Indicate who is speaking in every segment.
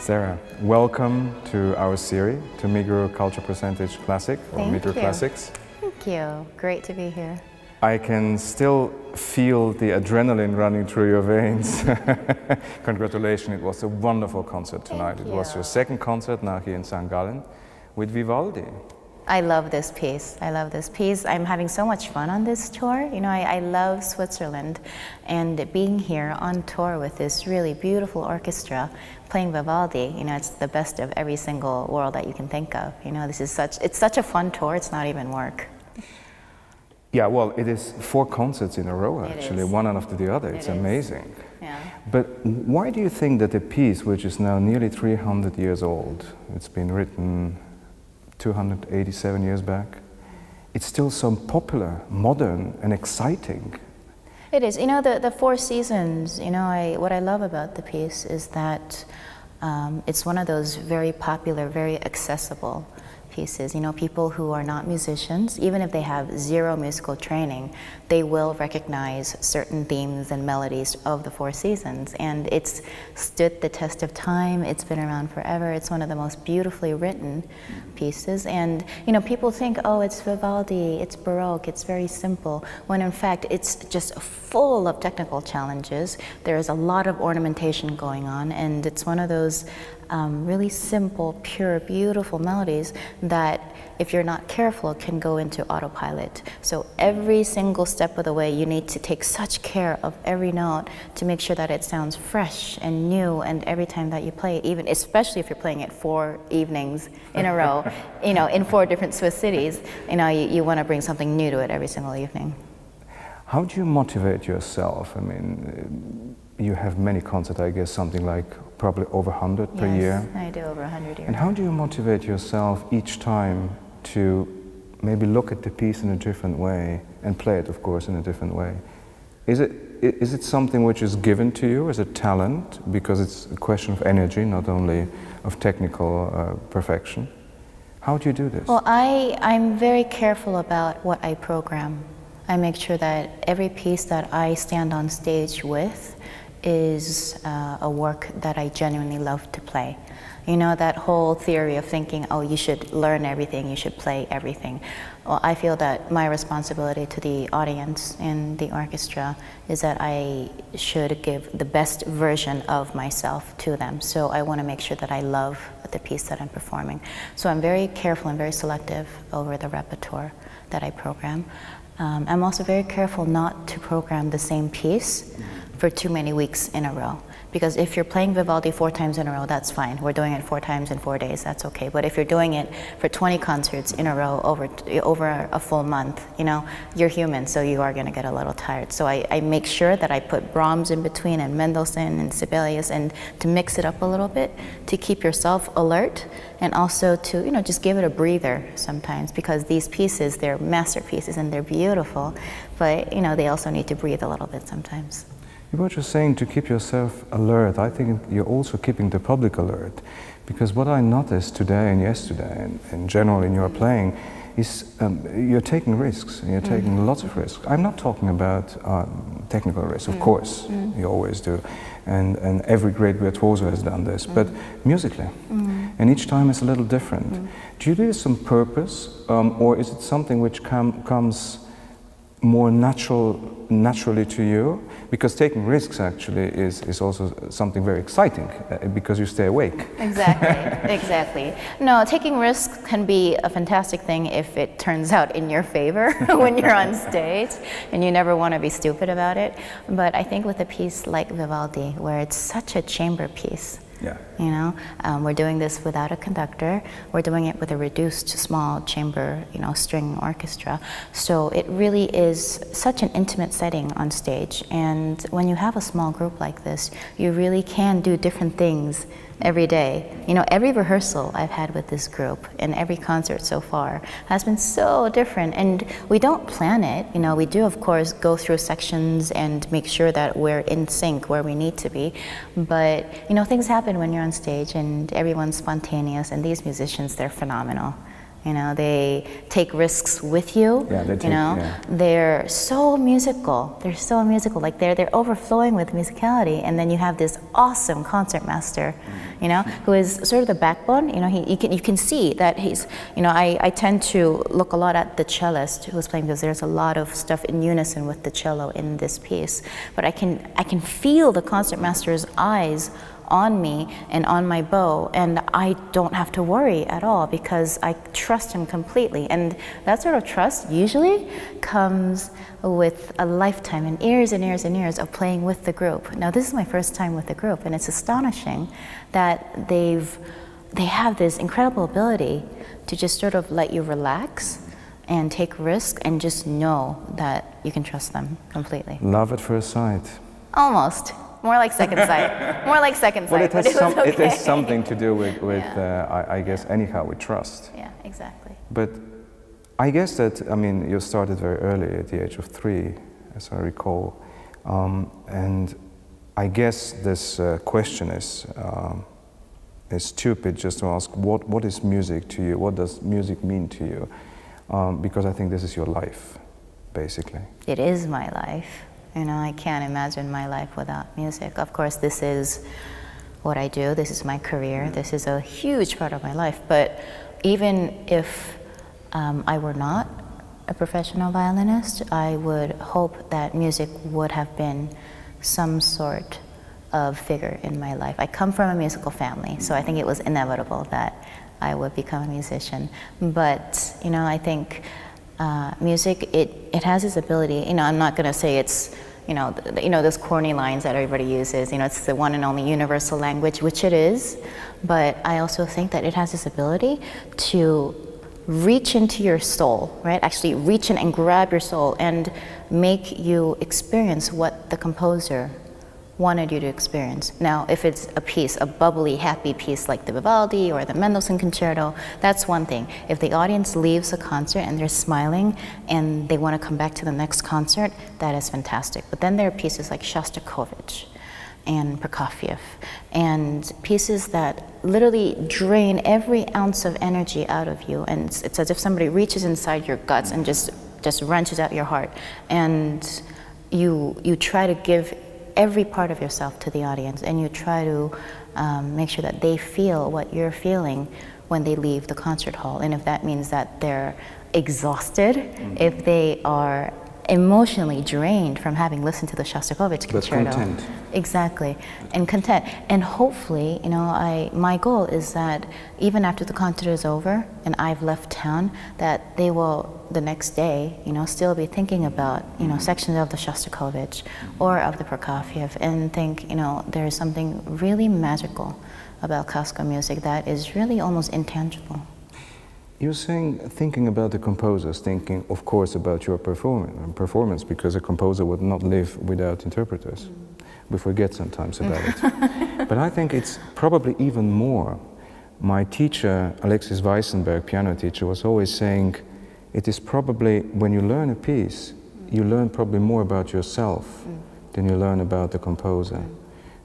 Speaker 1: Sarah, welcome to our series, to Migros-Kulturprozent-Classics, or Migros-Classics.
Speaker 2: Thank you. Great to be here.
Speaker 1: I can still feel the adrenaline running through your veins. Congratulations, it was a wonderful concert tonight. It was your second concert now here in St.Gallen with Vivaldi.
Speaker 2: I love this piece. I love this piece. I'm having so much fun on this tour. You know, I love Switzerland, and being here on tour with this really beautiful orchestra playing Vivaldi, you know, it's the best of every single world that you can think of. You know, it's such a fun tour, it's not even work.
Speaker 1: Yeah, well, it is 4 concerts in a row, actually, one after the other. It's amazing.
Speaker 2: Yeah.
Speaker 1: But why do you think that a piece which is now nearly 300 years old, it's been written 287 years back, it's still so popular, modern and exciting?
Speaker 2: It is. You know, the 4 seasons, you know, what I love about the piece is that it's one of those very popular, very accessible pieces. You know, people who are not musicians, even if they have 0 musical training, they will recognize certain themes and melodies of the 4 seasons. And it's stood the test of time. It's been around forever. It's one of the most beautifully written pieces. And, you know, people think, oh, it's Vivaldi, it's Baroque, it's very simple, when in fact it's just full of technical challenges. There's a lot of ornamentation going on, and it's one of those really simple, pure, beautiful melodies that, if you're not careful, can go into autopilot. So every single step of the way, you need to take such care of every note to make sure that it sounds fresh and new, and every time that you play it, even especially if you're playing it 4 evenings in a row, you know, in 4 different Swiss cities, you know, you want to bring something new to it every single evening.
Speaker 1: How do you motivate yourself? I mean, you have many concerts, I guess, something like probably over 100 per year.
Speaker 2: Yes, I do over 100 years.
Speaker 1: And how do you motivate yourself each time to maybe look at the piece in a different way and play it, of course, in a different way? Is it something which is given to you as a talent, because it's a question of energy, not only of technical perfection? How do you do this?
Speaker 2: Well, I'm very careful about what I program. I make sure that every piece that I stand on stage with is a work that I genuinely love to play. You know, that whole theory of thinking, oh, you should learn everything, you should play everything. Well, I feel that my responsibility to the audience and the orchestra is that I should give the best version of myself to them. So I want to make sure that I love the piece that I'm performing. So I'm very careful and very selective over the repertoire that I program. I'm also very careful not to program the same piece for too many weeks in a row. Because if you're playing Vivaldi 4 times in a row, that's fine. We're doing it 4 times in 4 days, that's okay. But if you're doing it for 20 concerts in a row over a full month, you know, you're human, so you are gonna get a little tired. So I make sure that I put Brahms in between, and Mendelssohn and Sibelius, and to mix it up a little bit, to keep yourself alert, and also to, you know, just give it a breather sometimes, because these pieces, they're masterpieces and they're beautiful, but, you know, they also need to breathe a little bit sometimes.
Speaker 1: You were just saying to keep yourself alert. I think you're also keeping the public alert, because what I noticed today and yesterday, and in general in your playing, is you're taking risks, and you're taking lots of risks. I'm not talking about technical risks, of course, you always do, and every great virtuoso has done this, but musically, and each time is a little different. Do you do this on purpose, or is it something which comes more naturally to you? Because taking risks actually is also something very exciting, because you stay awake.
Speaker 2: Exactly, exactly. No, taking risks can be a fantastic thing if it turns out in your favor when you're on stage, and you never want to be stupid about it. But I think with a piece like Vivaldi, where it's such a chamber piece, you know, we're doing this without a conductor. We're doing it with a reduced small chamber, you know, string orchestra. So it really is such an intimate setting on stage. And when you have a small group like this, you really can do different things every day. You know, every rehearsal I've had with this group and every concert so far has been so different, and we don't plan it. You know, we do of course go through sections and make sure that we're in sync where we need to be, but you know, things happen when you're on stage and everyone's spontaneous, and these musicians, they're phenomenal. You know, they take risks with you.
Speaker 1: Yeah, they take,
Speaker 2: you know,
Speaker 1: yeah.
Speaker 2: They're so musical. They're so musical. Like they're overflowing with musicality. And then you have this awesome concertmaster, you know, who is sort of the backbone. You know, you can see that he's. You know, I tend to look a lot at the cellist who's playing, because there's a lot of stuff in unison with the cello in this piece. But I can feel the concertmaster's eyes on me and on my bow, and I don't have to worry at all because I trust him completely. And that sort of trust usually comes with a lifetime and years and years and years of playing with the group. Now this is my first time with the group, and it's astonishing that they have this incredible ability to just sort of let you relax and take risks and just know that you can trust them completely.
Speaker 1: Love at first sight.
Speaker 2: Almost. More like second sight. More like second sight.
Speaker 1: Well,
Speaker 2: it
Speaker 1: has something to do with yeah. I guess, anyhow, with trust.
Speaker 2: Yeah, exactly.
Speaker 1: But I guess that, I mean, you started very early at the age of 3, as I recall. And I guess this question is stupid just to ask, what is music to you? What does music mean to you? Because I think this is your life, basically.
Speaker 2: It is my life. You know, I can't imagine my life without music. Of course, this is what I do. This is my career. This is a huge part of my life. But even if I were not a professional violinist, I would hope that music would have been some sort of figure in my life. I come from a musical family, so I think it was inevitable that I would become a musician. But, you know, I think music, it has this ability, you know, I'm not going to say it's, you know, those corny lines that everybody uses, you know, it's the one and only universal language, which it is, but I also think that it has this ability to reach into your soul, right? Actually reach in and grab your soul and make you experience what the composer wanted you to experience. Now, if it's a piece, a bubbly, happy piece like the Vivaldi or the Mendelssohn Concerto, that's one thing. If the audience leaves a concert and they're smiling and they want to come back to the next concert, that is fantastic. But then there are pieces like Shostakovich and Prokofiev, and pieces that literally drain every ounce of energy out of you, and it's as if somebody reaches inside your guts and just wrenches out your heart, and you try to give every part of yourself to the audience, and you try to make sure that they feel what you're feeling when they leave the concert hall. And if that means that they're exhausted, if they are emotionally drained from having listened to the Shostakovich Concerto.
Speaker 1: But content.
Speaker 2: Exactly, and content. And hopefully, you know, my goal is that even after the concert is over and I've left town, that they will, the next day, you know, still be thinking about, you know, sections of the Shostakovich or of the Prokofiev, and think, you know, there's something really magical about classical music that is really almost intangible.
Speaker 1: You're saying, thinking about the composers, thinking, of course, about your performance, because a composer would not live without interpreters. We forget sometimes about it. But I think it's probably even more. My teacher, Alexis Weissenberg, piano teacher, was always saying, it is probably, when you learn a piece, you learn probably more about yourself than you learn about the composer.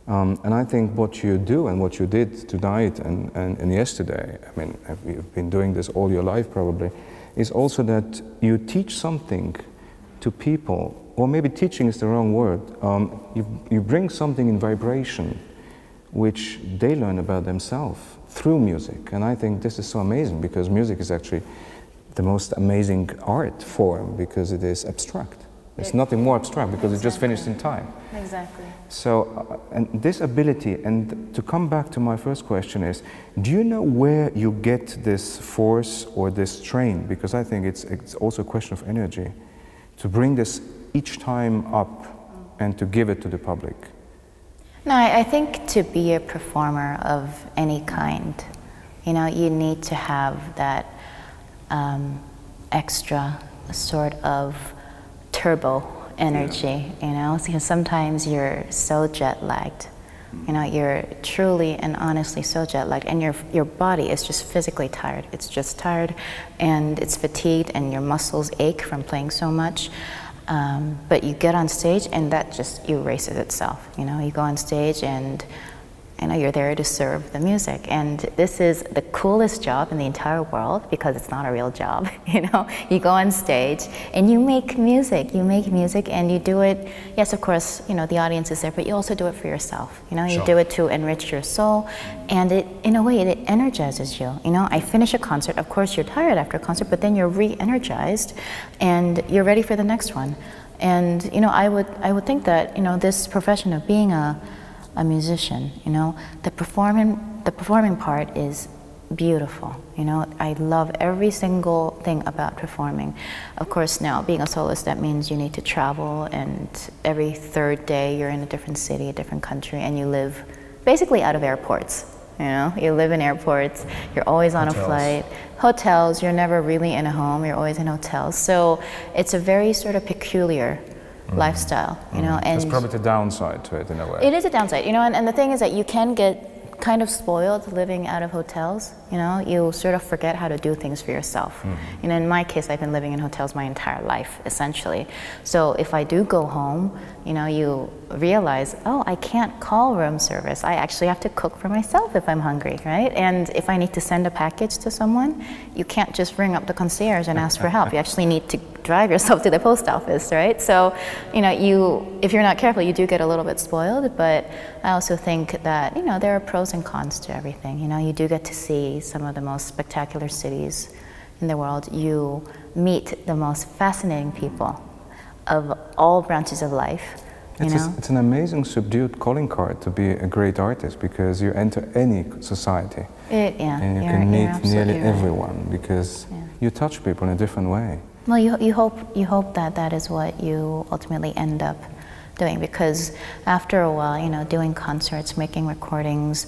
Speaker 1: And I think what you do and what you did tonight and yesterday, I mean, you've been doing this all your life probably, is also that you teach something to people, or maybe teaching is the wrong word. You bring something in vibration which they learn about themselves through music. And I think this is so amazing, because music is actually the most amazing art form, because it is abstract. There's nothing more abstract, because it's just finished in time.
Speaker 2: Exactly.
Speaker 1: So, and this ability, and to come back to my first question is, do you know where you get this force or this strain? Because I think it's also a question of energy, to bring this each time up and to give it to the public.
Speaker 2: No, I think to be a performer of any kind, you know, you need to have that extra sort of turbo energy, you know, because sometimes you're so jet lagged, you know, you're truly and honestly so jet lagged, and your body is just physically tired. It's just tired, and it's fatigued, and your muscles ache from playing so much. But you get on stage, and that just erases itself. You know, you go on stage, and You know, you're there to serve the music, and this is the coolest job in the entire world because it's not a real job. You know, you go on stage and you make music. You make music and you do it. Yes, of course, you know the audience is there, but you also do it for yourself. You know, you do it to enrich your soul, and it, in a way, it energizes you. You know, I finish a concert. Of course, you're tired after a concert, but then you're re-energized, and you're ready for the next one. And you know, I would think that you know this profession of being a musician, you know, the performing part is beautiful. You know, I love every single thing about performing. Of course, now being a soloist, that means you need to travel, and every third day you're in a different city, a different country, and you live basically out of airports. You know, you live in airports, you're always on a flight, hotels, you're never really in a home, you're always in hotels. So it's a very sort of peculiar lifestyle, you know. And
Speaker 1: it's probably the downside to it in a way.
Speaker 2: It is a downside, you know, and the thing is that you can get kind of spoiled living out of hotels, you know. You sort of forget how to do things for yourself. You know, in my case, I've been living in hotels my entire life, essentially. So if I do go home, you know, you realize, oh, I can't call room service. I actually have to cook for myself if I'm hungry, right? And if I need to send a package to someone, you can't just ring up the concierge and ask for help. You actually need to drive yourself to the post office, right? So, you know, if you're not careful, you do get a little bit spoiled, but I also think that, you know, there are pros and cons to everything. You know, you do get to see some of the most spectacular cities in the world. You meet the most fascinating people of all branches of life.
Speaker 1: It's an amazing subdued calling card to be a great artist, because you enter any society and you can meet nearly everyone, because you touch people in a different way.
Speaker 2: Well, you hope that that is what you ultimately end up doing, because after a while, you know, doing concerts, making recordings,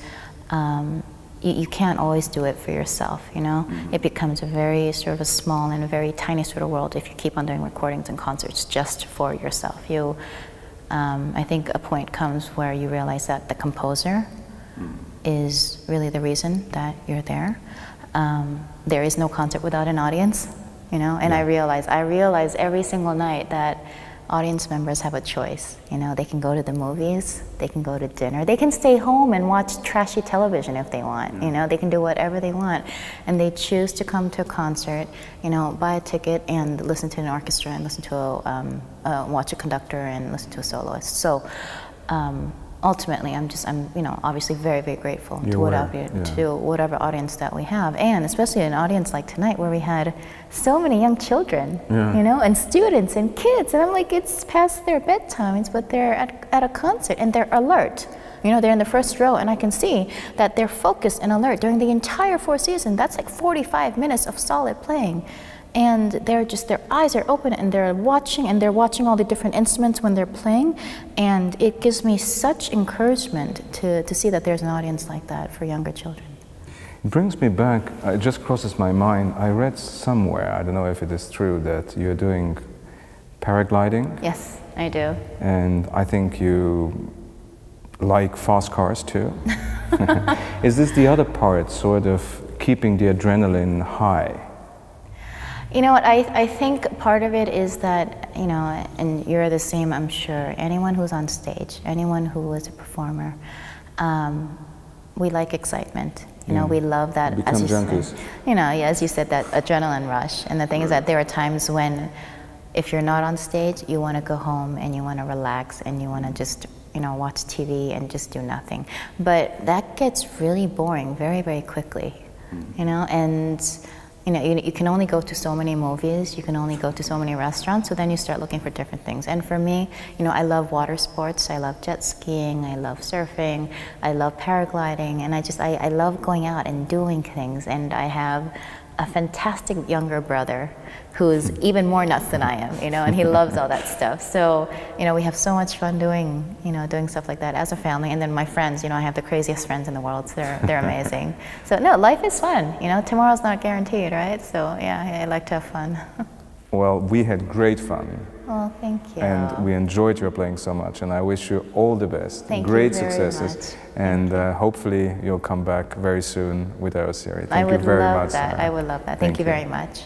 Speaker 2: you can't always do it for yourself, you know? It becomes a very sort of a small and a very tiny sort of world if you keep on doing recordings and concerts just for yourself. I think a point comes where you realize that the composer is really the reason that you're there. There is no concert without an audience, you know? And I realize every single night that audience members have a choice. You know, they can go to the movies, they can go to dinner, they can stay home and watch trashy television if they want. You know, they can do whatever they want, and they choose to come to a concert, you know, buy a ticket and listen to an orchestra and listen to watch a conductor and listen to a soloist. So ultimately, I'm you know, obviously very, very grateful to whatever audience that we have, and especially an audience like tonight where we had so many young children, you know, and students and kids, and I'm like, it's past their bedtimes, but they're at a concert and they're alert. You know, they're in the first row, and I can see that they're focused and alert during the entire 4 seasons. That's like 45 minutes of solid playing. And they're just, their eyes are open and they're watching all the different instruments when they're playing. And it gives me such encouragement to see that there's an audience like that for younger children.
Speaker 1: It brings me back, it just crosses my mind. I read somewhere, I don't know if it is true, that you're doing paragliding.
Speaker 2: Yes, I do.
Speaker 1: And I think you like fast cars too. Is this the other part, sort of keeping the adrenaline high?
Speaker 2: You know what, I think part of it is that, you know, and you're the same, I'm sure, anyone who's on stage, anyone who is a performer, we like excitement. You know, we love that,
Speaker 1: become junkies.
Speaker 2: You know, as you said, that adrenaline rush. And the thing is that there are times when, if you're not on stage, you want to go home and you want to relax and you want to just, you know, watch TV and just do nothing. But that gets really boring very, very quickly, you know, and you know, you can only go to so many movies, you can only go to so many restaurants, so then you start looking for different things. And for me, you know, I love water sports, I love jet skiing, I love surfing, I love paragliding, and I love going out and doing things. And I have a fantastic younger brother who's even more nuts than I am, you know, and he loves all that stuff. So, you know, we have so much fun doing, you know, doing stuff like that as a family. And then my friends, you know, I have the craziest friends in the world, so they're amazing. So no, life is fun, you know, tomorrow's not guaranteed, right? So yeah, I like to have fun.
Speaker 1: Well, we had great fun.
Speaker 2: Oh, thank you.
Speaker 1: And we enjoyed your playing so much, and I wish you all the best.
Speaker 2: Thank
Speaker 1: great
Speaker 2: you very
Speaker 1: successes.
Speaker 2: much.
Speaker 1: And hopefully you'll come back very soon with our series.
Speaker 2: I
Speaker 1: Thank you very much.
Speaker 2: I would love that. Thank you very much.